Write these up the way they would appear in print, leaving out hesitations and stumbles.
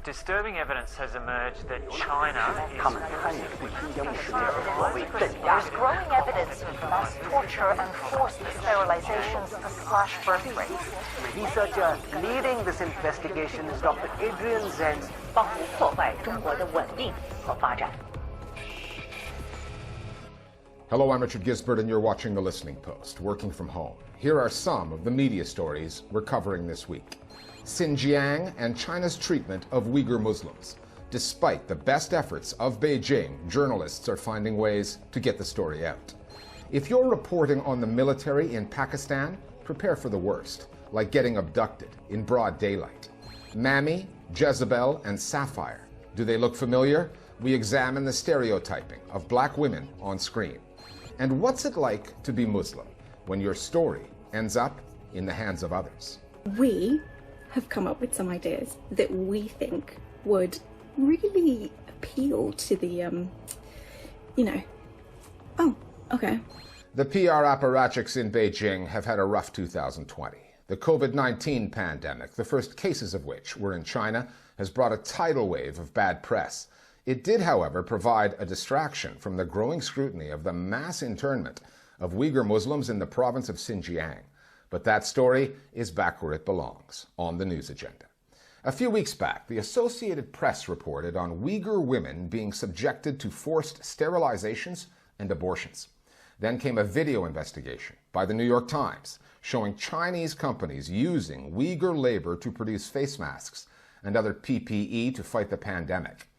Disturbing evidence has emerged that China is... There's growing evidence of mass torture and forced sterilizations to slash birth rates. Researcher leading this investigation is Dr. Adrian Zeng. 帮助破坏中国的稳定和发展。 Hello, I'm Richard Gisbert, and you're watching The Listening Post, working from home. Here are some of the media stories we're covering this week. Xinjiang and China's treatment of Uyghur Muslims. Despite the best efforts of Beijing, journalists are finding ways to get the story out. If you're reporting on the military in Pakistan, prepare for the worst, like getting abducted in broad daylight. Mammy, Jezebel, and Sapphire. Do they look familiar? We examine the stereotyping of black women on screen. And what's it like to be Muslim when your story ends up in the hands of others? We have come up with some ideas that we think would really appeal to the, oh, okay. The PR apparatchiks in Beijing have had a rough 2020. The COVID-19 pandemic, the first cases of which were in China, has brought a tidal wave of bad press. It did, however, provide a distraction from the growing scrutiny of the mass internment of Uyghur Muslims in the province of Xinjiang. But that story is back where it belongs, on the news agenda. A few weeks back, the Associated Press reported on Uyghur women being subjected to forced sterilizations and abortions. Then came a video investigation by the New York Times showing Chinese companies using Uyghur labor to produce face masks and other PPE to fight the pandemic.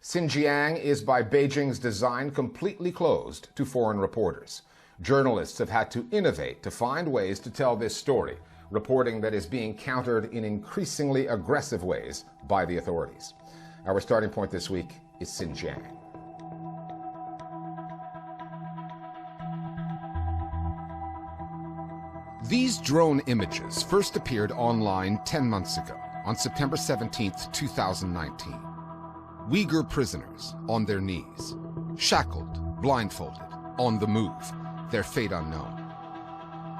Xinjiang is, by Beijing's design, completely closed to foreign reporters. Journalists have had to innovate to find ways to tell this story, reporting that is being countered in increasingly aggressive ways by the authorities. Our starting point this week is Xinjiang. These drone images first appeared online 10 months ago, on September 17, 2019. Uyghur prisoners on their knees, shackled, blindfolded, on the move, their fate unknown.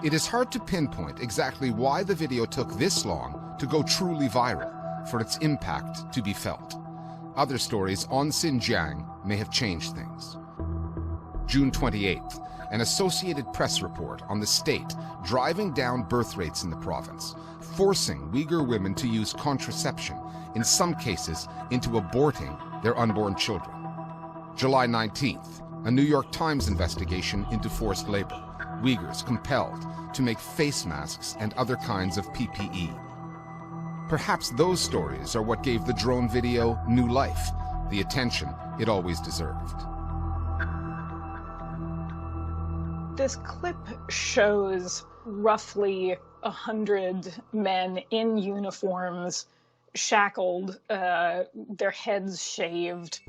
It is hard to pinpoint exactly why the video took this long to go truly viral, for its impact to be felt. Other stories on Xinjiang may have changed things. June 28th, an Associated Press report on the state driving down birth rates in the province, forcing Uyghur women to use contraception, in some cases into aborting their unborn children. July 19th, a New York Times investigation into forced labor, Uyghurs compelled to make face masks and other kinds of PPE. Perhaps those stories are what gave the drone video new life, the attention it always deserved. This clip shows roughly 100 men in uniforms, shackled, their heads shaved.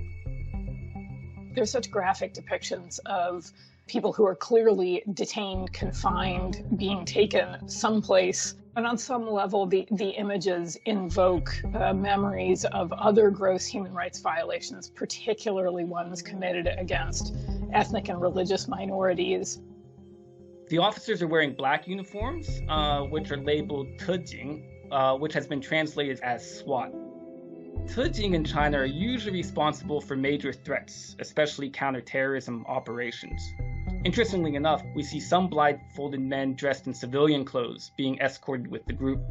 There's such graphic depictions of people who are clearly detained, confined, being taken someplace. And on some level, the images invoke memories of other gross human rights violations, particularly ones committed against ethnic and religious minorities. The officers are wearing black uniforms, which are labeled Tejing, which has been translated as SWAT. Tejing in China are usually responsible for major threats, especially counterterrorism operations. Interestingly enough, we see some blindfolded men dressed in civilian clothes being escorted with the group.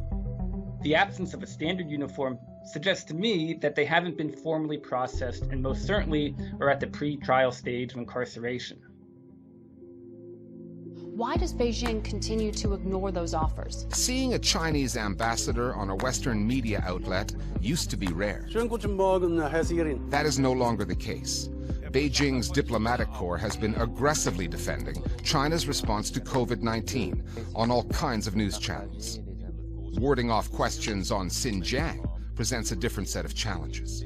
The absence of a standard uniform suggests to me that they haven't been formally processed and most certainly are at the pre-trial stage of incarceration. Why does Beijing continue to ignore those offers? Seeing a Chinese ambassador on a Western media outlet used to be rare. That is no longer the case. Beijing's diplomatic corps has been aggressively defending China's response to COVID-19 on all kinds of news channels. Warding off questions on Xinjiang presents a different set of challenges.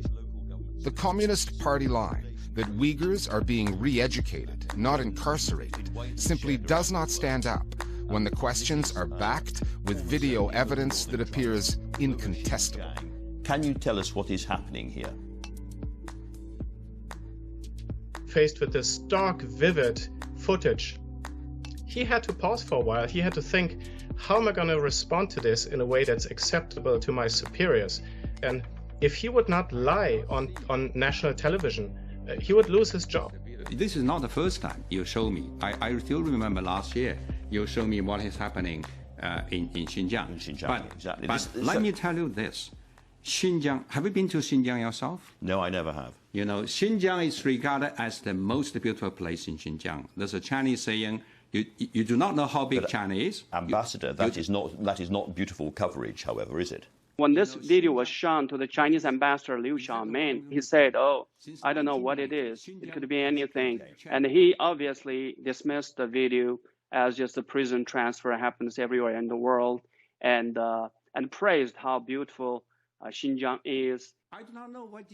The Communist Party line that Uyghurs are being re-educated, not incarcerated, simply does not stand up when the questions are backed with video evidence that appears incontestable. Can you tell us what is happening here? Faced with this stark, vivid footage, he had to pause for a while. He had to think, how am I going to respond to this in a way that's acceptable to my superiors? And If he would not lie on national television, he would lose his job. This is not the first time you show me. I still remember last year you showed me what is happening in Xinjiang. Exactly. But let me tell you this. Xinjiang, have you been to Xinjiang yourself? No, I never have. You know, Xinjiang is regarded as the most beautiful place in Xinjiang. There's a Chinese saying, you do not know how big China is. Ambassador, that is not beautiful coverage, however, is it? When this video was shown to the Chinese ambassador Liu Xiaomin, he said, "Oh, I don't know what it is. It could be anything." And he obviously dismissed the video as just a prison transfer happens everywhere in the world, and praised how beautiful Xinjiang is.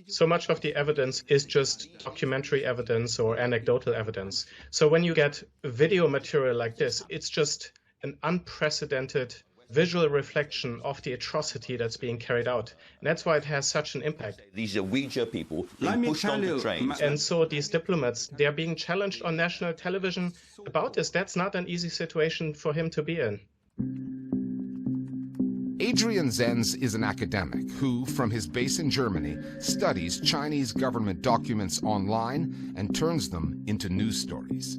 So much of the evidence is just documentary evidence or anecdotal evidence. So when you get video material like this, it's just an unprecedented visual reflection of the atrocity that's being carried out. And that's why it has such an impact. These are Uyghur people being pushed onto trains. And so these diplomats, they're being challenged on national television about this. That's not an easy situation for him to be in. Adrian Zenz is an academic who, from his base in Germany, studies Chinese government documents online and turns them into news stories.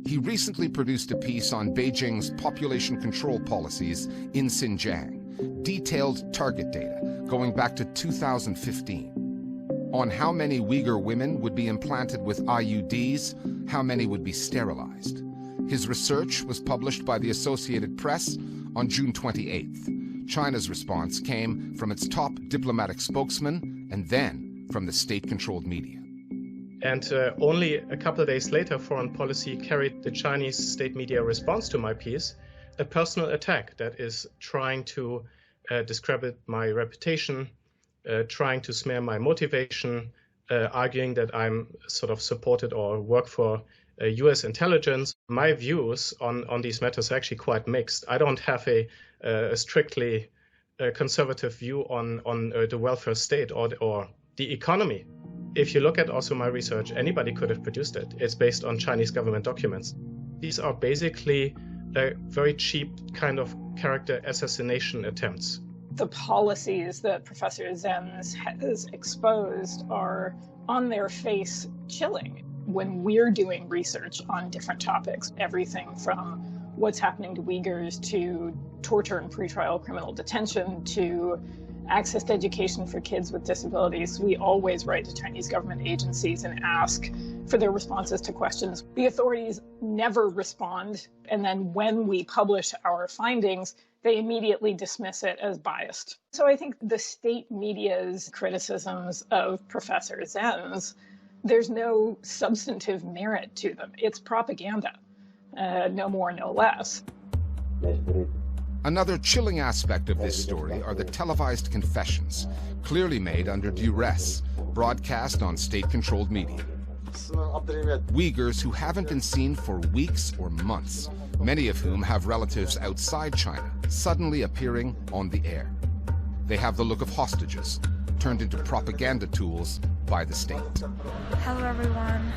He recently produced a piece on Beijing's population control policies in Xinjiang, detailed target data going back to 2015, on how many Uyghur women would be implanted with IUDs, how many would be sterilized. His research was published by the Associated Press on June 28th. China's response came from its top diplomatic spokesman and then from the state-controlled media. And only a couple of days later, Foreign Policy carried the Chinese state media response to my piece, a personal attack that is trying to discredit my reputation, trying to smear my motivation, arguing that I'm sort of supported or work for US intelligence. My views on these matters are actually quite mixed. I don't have a strictly conservative view on the welfare state or the economy. If you look at also my research, anybody could have produced it. It's based on Chinese government documents. These are basically very cheap kind of character assassination attempts. The policies that Professor Zenz has exposed are on their face chilling. When we're doing research on different topics, everything from what's happening to Uyghurs to torture and pretrial criminal detention to access to education for kids with disabilities, we always write to Chinese government agencies and ask for their responses to questions. The authorities never respond, and then when we publish our findings, they immediately dismiss it as biased. So I think the state media's criticisms of Professor Zenz, there's no substantive merit to them. It's propaganda, no more, no less. Another chilling aspect of this story are the televised confessions, clearly made under duress, broadcast on state-controlled media. Uyghurs who haven't been seen for weeks or months, many of whom have relatives outside China, suddenly appearing on the air. They have the look of hostages, turned into propaganda tools by the state. Hello everyone,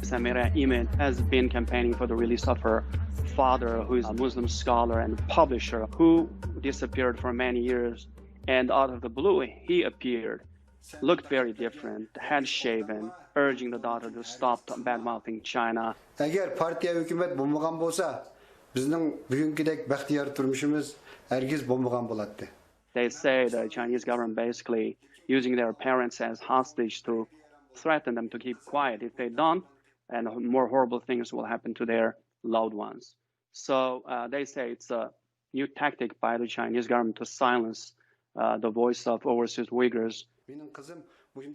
Samira Imed has been campaigning for the release of her father, who is a Muslim scholar and publisher who disappeared for many years, and out of the blue he appeared, looked very different, head shaven, urging the daughter to stop bad-mouthing China. Eğer partiye hükümet bulmagan bolsa, bizning bugünkidek baxtiyar turmushimiz hergiz bo'lmagan bo'ladi. They say the Chinese government basically using their parents as hostage to threaten them to keep quiet. If they don't, and more horrible things will happen to their loved ones. So they say it's a new tactic by the Chinese government to silence the voice of overseas Uyghurs.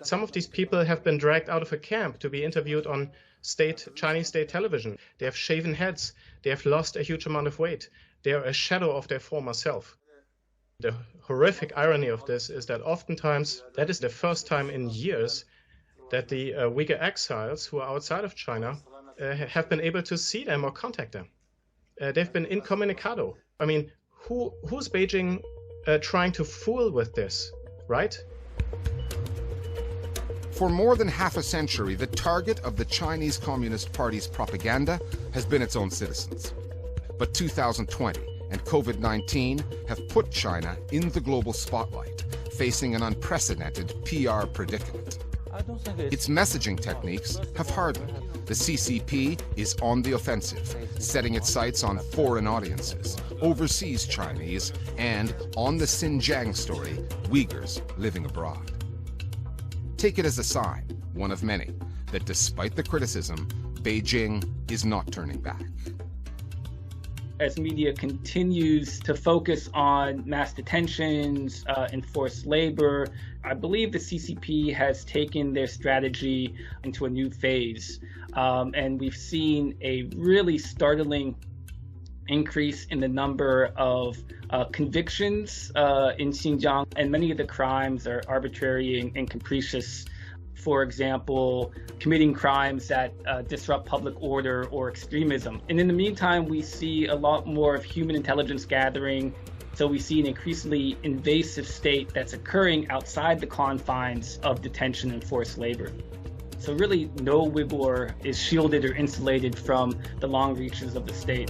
Some of these people have been dragged out of a camp to be interviewed on Chinese state television. They have shaven heads. They have lost a huge amount of weight. They are a shadow of their former self. The horrific irony of this is that oftentimes that is the first time in years that the Uyghur exiles who are outside of China have been able to see them or contact them. They've been incommunicado. I mean, who's Beijing trying to fool with this, right? For more than half a century, the target of the Chinese Communist Party's propaganda has been its own citizens. But 2020 and COVID-19 have put China in the global spotlight, facing an unprecedented PR predicament. Its messaging techniques have hardened. The CCP is on the offensive, setting its sights on foreign audiences, overseas Chinese, and, on the Xinjiang story, Uyghurs living abroad. Take it as a sign, one of many, that despite the criticism, Beijing is not turning back. As media continues to focus on mass detentions, enforced labor, I believe the CCP has taken their strategy into a new phase. And we've seen a really startling increase in the number of convictions in Xinjiang, and many of the crimes are arbitrary and capricious. For example, committing crimes that disrupt public order or extremism. And in the meantime, we see a lot more of human intelligence gathering. So we see an increasingly invasive state that's occurring outside the confines of detention and forced labor. So really, no Uyghur is shielded or insulated from the long reaches of the state.